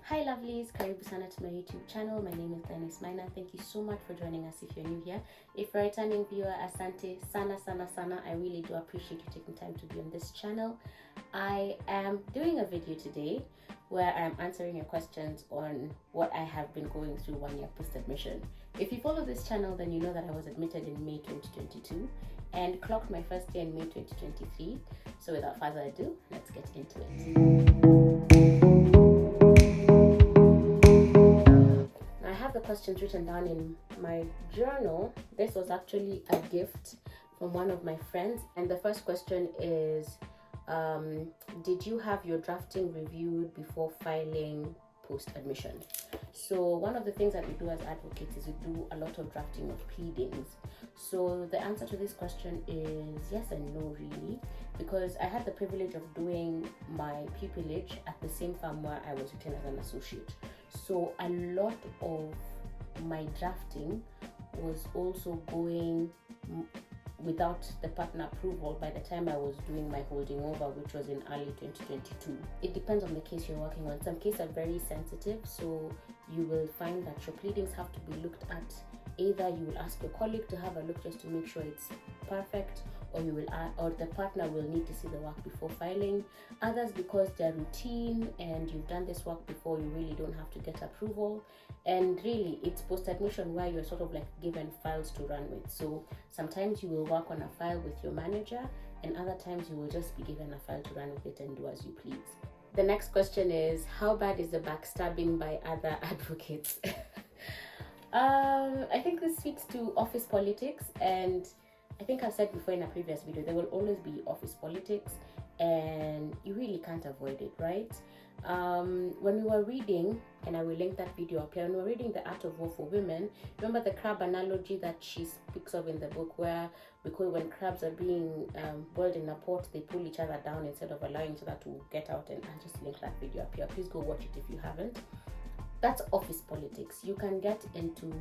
Hi lovelies, karibu sana to my YouTube channel. My name is Dennis Minor. Thank you so much for joining us if you're new here. If you're a returning viewer, asante sana. I really do appreciate you taking time to be on this channel. I am doing a video today where I'm answering your questions on what I have been going through 1 year post-admission. If you follow this channel, then you know that I was admitted in May 2022 and clocked my first year in May 2023. So without further ado, let's get into it. The questions written down in my journal. This was actually a gift from one of my friends, and the first question is did you have your drafting reviewed before filing post-admission? So one of the things that we do as advocates is we do a lot of drafting of pleadings. So the answer to this question is yes and no, really, because I had the privilege of doing my pupillage at the same firm where I was retained as an associate. So a lot of my drafting was also going without the partner approval by the time I was doing my holding over, which was in early 2022. It depends on the case you're working on. Some cases are very sensitive, so you will find that your pleadings have to be looked at. Either you will ask your colleague to have a look just to make sure it's perfect, or you will or the partner will need to see the work before filing. Others, because they're routine and you've done this work before, you really don't have to get approval. And really, it's post-admission where you're sort of like given files to run with. So sometimes you will work on a file with your manager, and other times you will just be given a file to run with it and do as you please. The next question is, how bad is the backstabbing by other advocates? I think this speaks to office politics, and I think I've said before in a previous video, there will always be office politics and you really can't avoid it, right? When we were reading, and I will link that video up here, when we were reading The Art of War for Women, remember the crab analogy that she speaks of in the book, where because when crabs are being boiled in a pot, they pull each other down instead of allowing each other to get out, and I'll just link that video up here. Please go watch it if you haven't. That's office politics. You can get into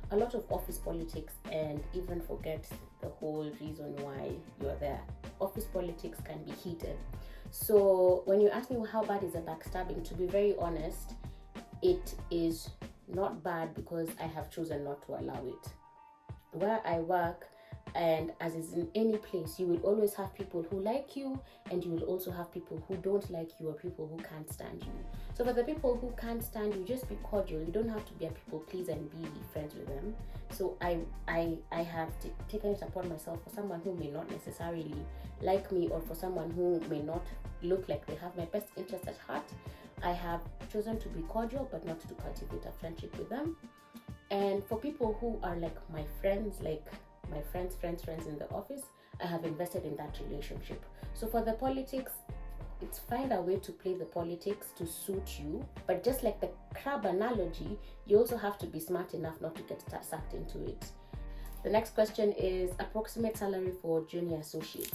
a lot of office politics and even forget the whole reason why you're there. Office politics can be heated. So when you ask me how bad is the backstabbing, to be very honest, it is not bad because I have chosen not to allow it. Where I work, and as is in any place, you will always have people who like you, and you will also have people who don't like you or people who can't stand you. So for the people who can't stand you, just be cordial. You don't have to be a people pleaser and be friends with them. So I have taken it upon myself, for someone who may not necessarily like me, or for someone who may not look like they have my best interest at heart, I have chosen to be cordial but not to cultivate a friendship with them. And for people who are like my friends, like my friends in the office, I have invested in that relationship. So for the politics, it's find a way to play the politics to suit you, but just like the crab analogy, you also have to be smart enough not to get sucked into it. The next question is approximate salary for junior associates.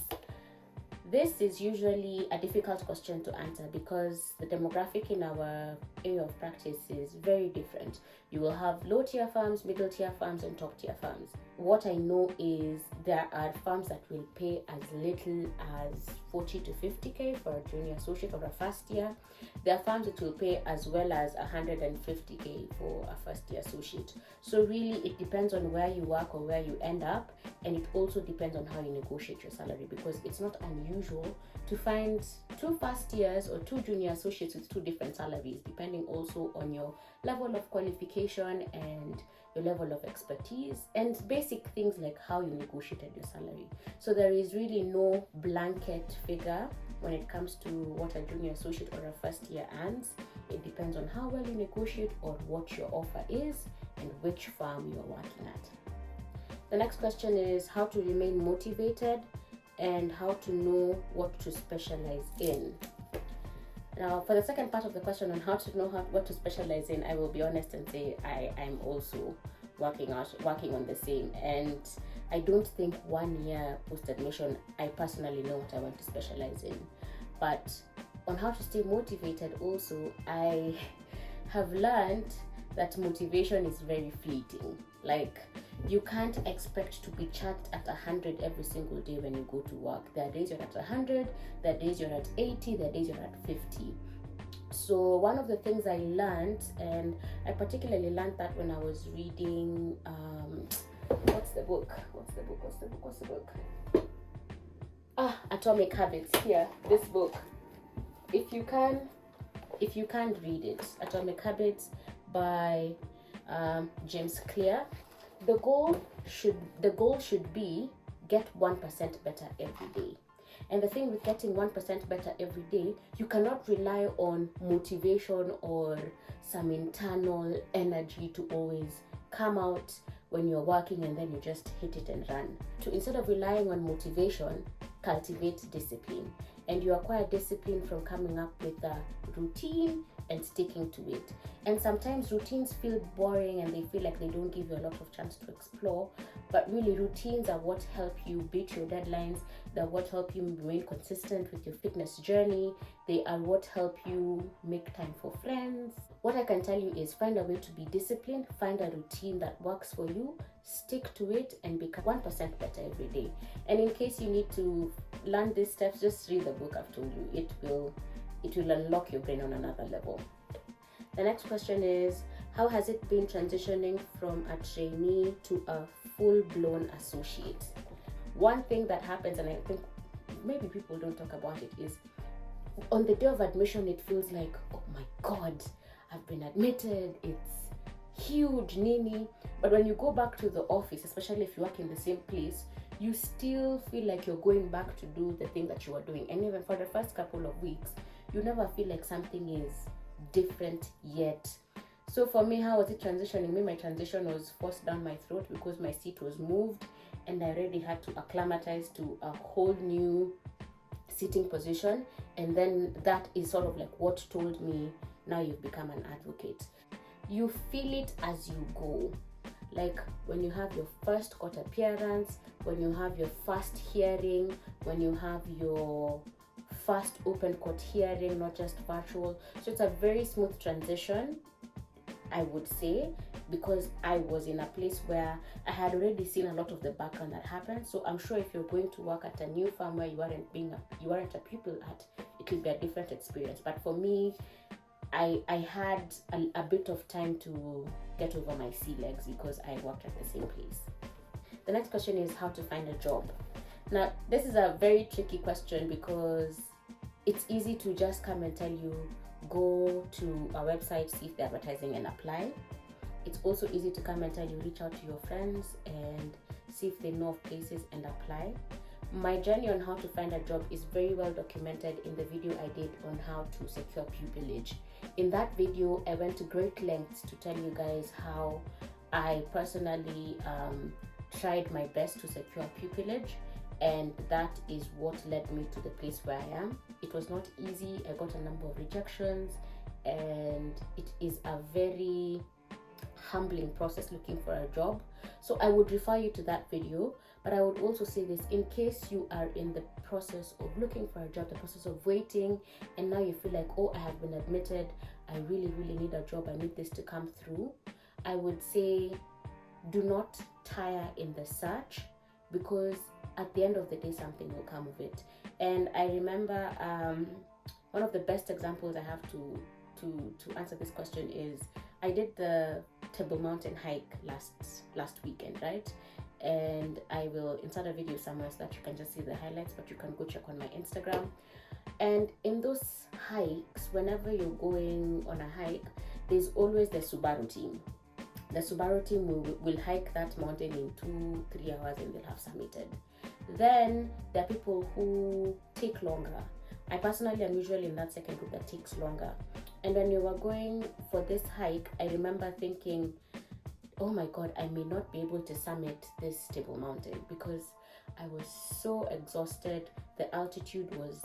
This is usually a difficult question to answer because the demographic in our area of practice is very different. You will have low tier firms, middle tier firms, and top tier firms. What I know is there are firms that will pay as little as 40 to 50k for a junior associate or a first year. There are firms that will pay as well as 150k for a first year associate. So really it depends on where you work or where you end up, and it also depends on how you negotiate your salary, because it's not unusual to find 2 first years or 2 junior associates with 2 different salaries, depending also on your level of qualification and your level of expertise and basic things like how you negotiated your salary. So there is really no blanket figure when it comes to what a junior associate or a first year earns. It depends on how well you negotiate or what your offer is and which firm you're working at. The next question is how to remain motivated and how to know what to specialize in. Now, for the second part of the question on how to know what to specialize in, I will be honest and say I'm also working on the same. And I don't think 1 year post-admission, I personally know what I want to specialize in. But on how to stay motivated also, I have learned that motivation is very fleeting. Like, you can't expect to be charged at 100 every single day when you go to work. There are days you're at 100, there are days you're at 80, there are days you're at 50. So one of the things I learned, and I particularly learned that when I was reading what's the book? Atomic Habits. Here, this book. If you can't read it, Atomic Habits by James Clear. The goal should be get 1% better every day. And the thing with getting 1% better every day, you cannot rely on motivation or some internal energy to always come out when you're working and then you just hit it and run. So instead of relying on motivation, cultivate discipline. And you acquire discipline from coming up with a routine and sticking to it. And sometimes routines feel boring and they feel like they don't give you a lot of chance to explore, but really routines are what help you beat your deadlines. They're what help you remain consistent with your fitness journey. They are what help you make time for friends. What I can tell you is find a way to be disciplined, find a routine that works for you, stick to it, and become 1% better every day. And in case you need to learn these steps, just read the book I've told you. It will unlock your brain on another level. The next question is, how has it been transitioning from a trainee to a full-blown associate? One thing that happens, and I think maybe people don't talk about it, is on the day of admission, it feels like, oh my God, I've been admitted, it's huge, nini. But when you go back to the office, especially if you work in the same place, you still feel like you're going back to do the thing that you were doing. And even for the first couple of weeks, you never feel like something is different yet. So for me, how was it transitioning? My transition was forced down my throat because my seat was moved and I already had to acclimatize to a whole new sitting position. And then that is sort of like what told me, now you've become an advocate. You feel it as you go. Like when you have your first court appearance, when you have your first hearing, when you have your first open court hearing, not just virtual. So it's a very smooth transition, I would say, because I was in a place where I had already seen a lot of the background that happened. So I'm sure if you're going to work at a new firm where you weren't a pupil at, it will be a different experience. But for me, I had a bit of time to get over my sea legs because I worked at the same place. The next question is how to find a job. Now, this is a very tricky question because it's easy to just come and tell you, go to a website, see if they're advertising and apply. It's also easy to come and tell you, reach out to your friends and see if they know of places and apply. My journey on how to find a job is very well documented in the video I did on how to secure pupillage. In that video, I went to great lengths to tell you guys how I personally tried my best to secure pupillage, and that is what led me to the place where I am. It was not easy. I got a number of rejections, and it is a very humbling process looking for a job. So I would refer you to that video, but I would also say this in case you are in the process of looking for a job, the process of waiting, and now you feel like, oh, I have been admitted, I really need a job, I need this to come through. I would say do not tire in the search, because at the end of the day something will come of it. And I remember one of the best examples I have to answer this question is I did the Table Mountain hike last weekend, right? And I will insert a video somewhere so that you can just see the highlights, but you can go check on my Instagram. And in those hikes, whenever you're going on a hike, there's always the Subaru team. The Subaru team will hike that mountain in 2-3 hours and they'll have summited. Then there are people who take longer. I personally am usually in that second group that takes longer. And when we were going for this hike, I remember thinking, oh my God, I may not be able to summit this Table Mountain because I was so exhausted. The altitude was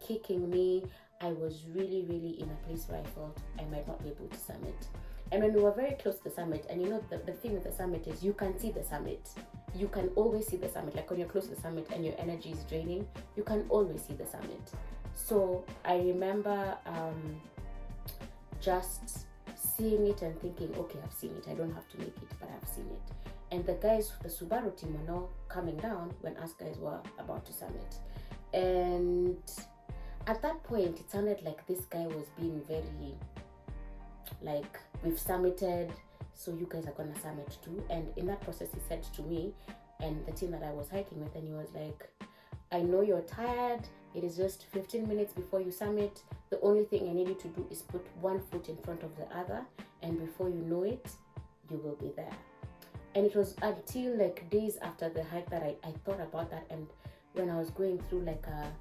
kicking me. I was really in a place where I felt I might not be able to summit. And when we were very close to the summit, and you know, the thing with the summit is you can see the summit. You can always see the summit. Like when you're close to the summit and your energy is draining, you can always see the summit. So I remember just seeing it and thinking, okay, I've seen it. I don't have to make it, but I've seen it. And the guys, the Subaru team, were now coming down when us guys were about to summit. And at that point, it sounded like this guy was being very, like, we've summited, so you guys are gonna summit too. And in that process, he said to me and the team that I was hiking with, and he was like, I know you're tired. It is just 15 minutes before you summit. The only thing I need you to do is put one foot in front of the other, and before you know it, you will be there. And it was until like days after the hike that I thought about that. And when I was going through like a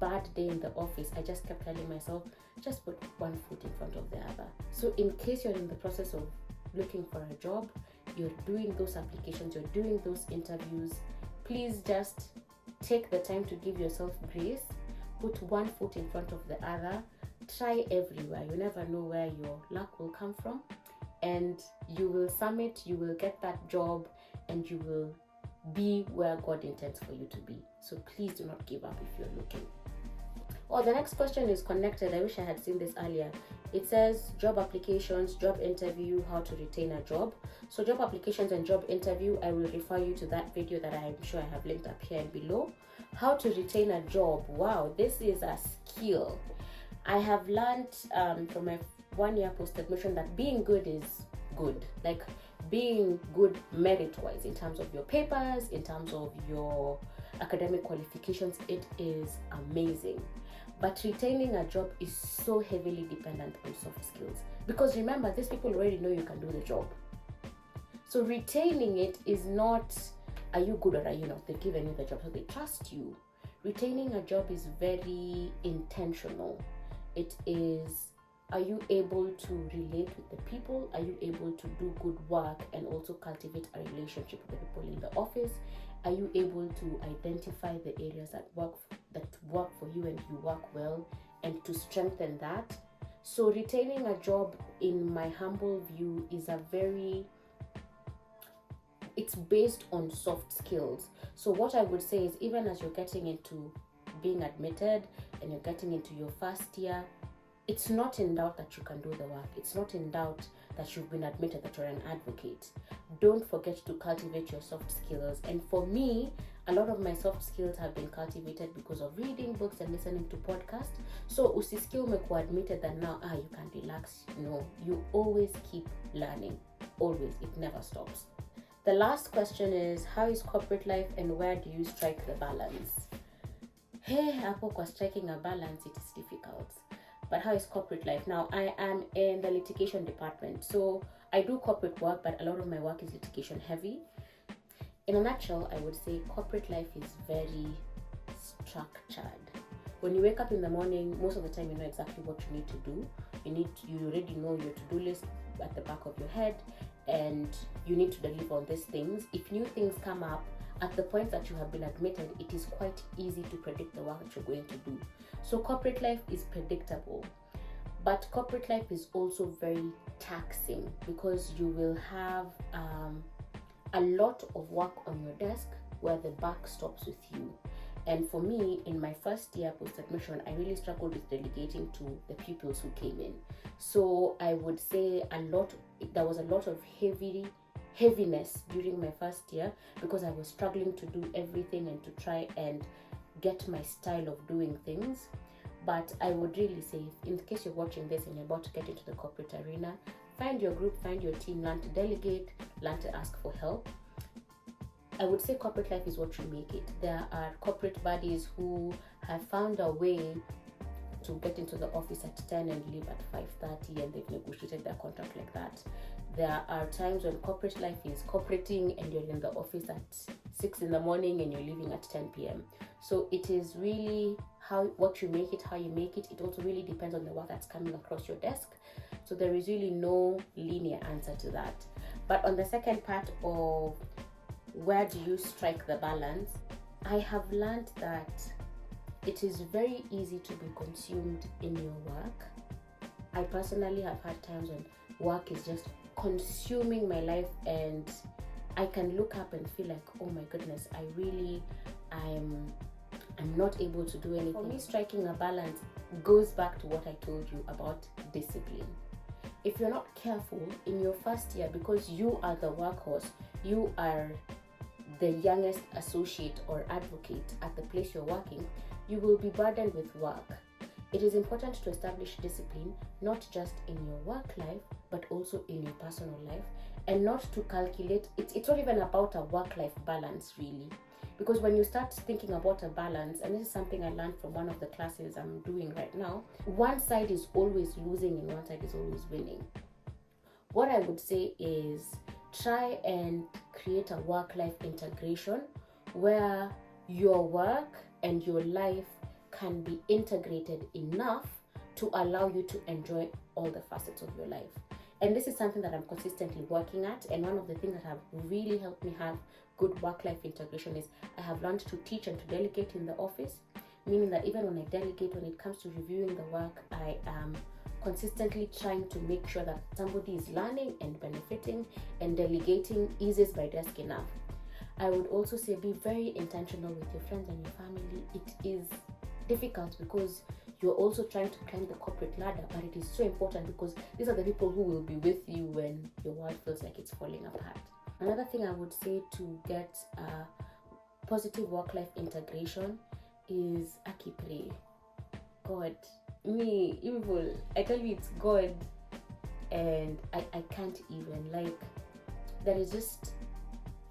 bad day in the office, I just kept telling myself, just put one foot in front of the other. So in case you're in the process of looking for a job, you're doing those applications, you're doing those interviews, please just take the time to give yourself grace. Put one foot in front of the other. Try everywhere. You never know where your luck will come from, and you will summit, you will get that job, and you will be where God intends for you to be. So please do not give up if you're looking. Oh, the next question is connected. I wish I had seen this earlier. It says job applications, job interview, how to retain a job. So job applications and job interview, I will refer you to that video that I'm sure I have linked up here and below. How to retain a job. Wow, this is a skill. I have learned from my 1 year post-admission that being good is good. Like being good merit-wise, in terms of your papers, in terms of your academic qualifications, it is amazing. But retaining a job is so heavily dependent on soft skills. Because remember, these people already know you can do the job. So retaining it is not, are you good or are you not? They've given you the job, so they trust you. Retaining a job is very intentional. It is, are you able to relate with the people? Are you able to do good work and also cultivate a relationship with the people in the office? Are you able to identify the areas that work for you and you work well, and to strengthen that? So retaining a job, in my humble view, is it's based on soft skills. So what I would say is, even as you're getting into being admitted and you're getting into your first year, it's not in doubt that you can do the work. It's not in doubt that you've been admitted, that you're an advocate. Don't forget to cultivate your soft skills. And for me, a lot of my soft skills have been cultivated because of reading books and listening to podcasts. So usisikie umekuwa admitted that now you can relax. No, you always keep learning. Always. It never stops. The last question is, how is corporate life and where do you strike the balance? Hey, hapo kwa striking a balance, it is difficult. But how is corporate life? Now, I am in the litigation department. So I do corporate work, but a lot of my work is litigation heavy. In a nutshell, I would say corporate life is very structured. When you wake up in the morning, most of the time you know exactly what you need to do. You already know your to-do list at the back of your head, and you need to deliver on these things. If new things come up, at the point that you have been admitted, it is quite easy to predict the work that you're going to do. So corporate life is predictable, but corporate life is also very taxing, because you will have a lot of work on your desk where the buck stops with you. And for me, in my first year post-admission, I really struggled with delegating to the pupils who came in. So I would say there was a lot of heaviness during my first year, because I was struggling to do everything and to try and get my style of doing things. But I would really say, in case you're watching this and you're about to get into the corporate arena, find your group, find your team, learn to delegate, learn to ask for help. I would say corporate life is what you make it. There are corporate buddies who have found a way to get into the office at 10 and leave at 5:30, and they've negotiated their contract like that. There are times when corporate life is corporating and you're in the office at 6 in the morning and you're leaving at 10 p.m. So it is really what you make it, how you make it. It also really depends on the work that's coming across your desk. So there is really no linear answer to that. But on the second part of where do you strike the balance, I have learned that it is very easy to be consumed in your work. I personally have had times when work is just consuming my life, and I can look up and feel like, oh my goodness, I'm not able to do anything. For me, striking a balance goes back to what I told you about discipline. If you're not careful in your first year, because you are the workhorse, you are the youngest associate or advocate at the place you're working, you will be burdened with work. It is important to establish discipline, not just in your work life, but also in your personal life, and not to calculate. It's not even about a work-life balance, really. Because when you start thinking about a balance, and this is something I learned from one of the classes I'm doing right now, one side is always losing and one side is always winning. What I would say is try and create a work-life integration where your work and your life can be integrated enough to allow you to enjoy all the facets of your life. And this is something that I'm consistently working at, and one of the things that have really helped me have good work-life integration is I have learned to teach and to delegate in the office, meaning that even when I delegate, when it comes to reviewing the work, I am consistently trying to make sure that somebody is learning and benefiting, and delegating eases my desk enough. I would also say be very intentional with your friends and your family. It is difficult because you're also trying to climb the corporate ladder, but it is so important because these are the people who will be with you when your world feels like it's falling apart. Another thing I would say to get positive work-life integration is pray. God, me, evil, I tell you it's God, and I can't even, like, there is just,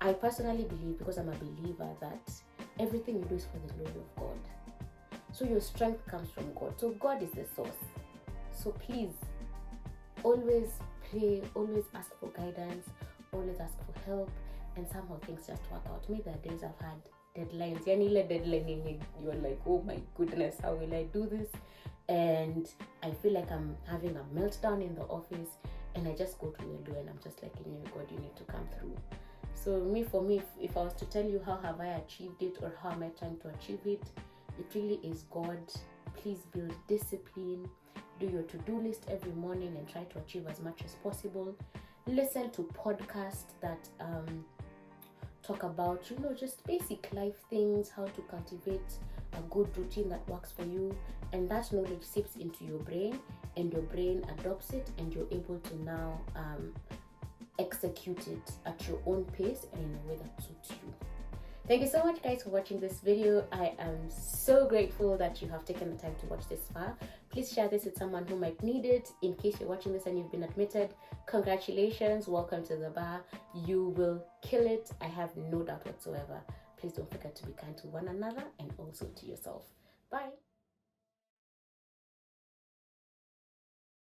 I personally believe, because I'm a believer, that everything you do is for the glory of God. So your strength comes from God. So God is the source. So please, always pray, always ask for guidance, always ask for help, and somehow things just work out. Me, there are days I've had deadlines. You're like, oh my goodness, how will I do this? And I feel like I'm having a meltdown in the office, and I just go to the door and I'm just like, God, you need to come through. So for me, if I was to tell you how have I achieved it or how am I trying to achieve it, it really is God. Please build discipline. Do your to-do list every morning and try to achieve as much as possible. Listen to podcasts that talk about, just basic life things, how to cultivate a good routine that works for you. And that knowledge seeps into your brain, and your brain adopts it, and you're able to now execute it at your own pace and in a way that suits you. Thank you so much, guys, for watching this video. I am so grateful that you have taken the time to watch this far. Please share this with someone who might need it. In case you're watching this and you've been admitted, congratulations, welcome to the bar. You will kill it, I have no doubt whatsoever. Please don't forget to be kind to one another and also to yourself. Bye.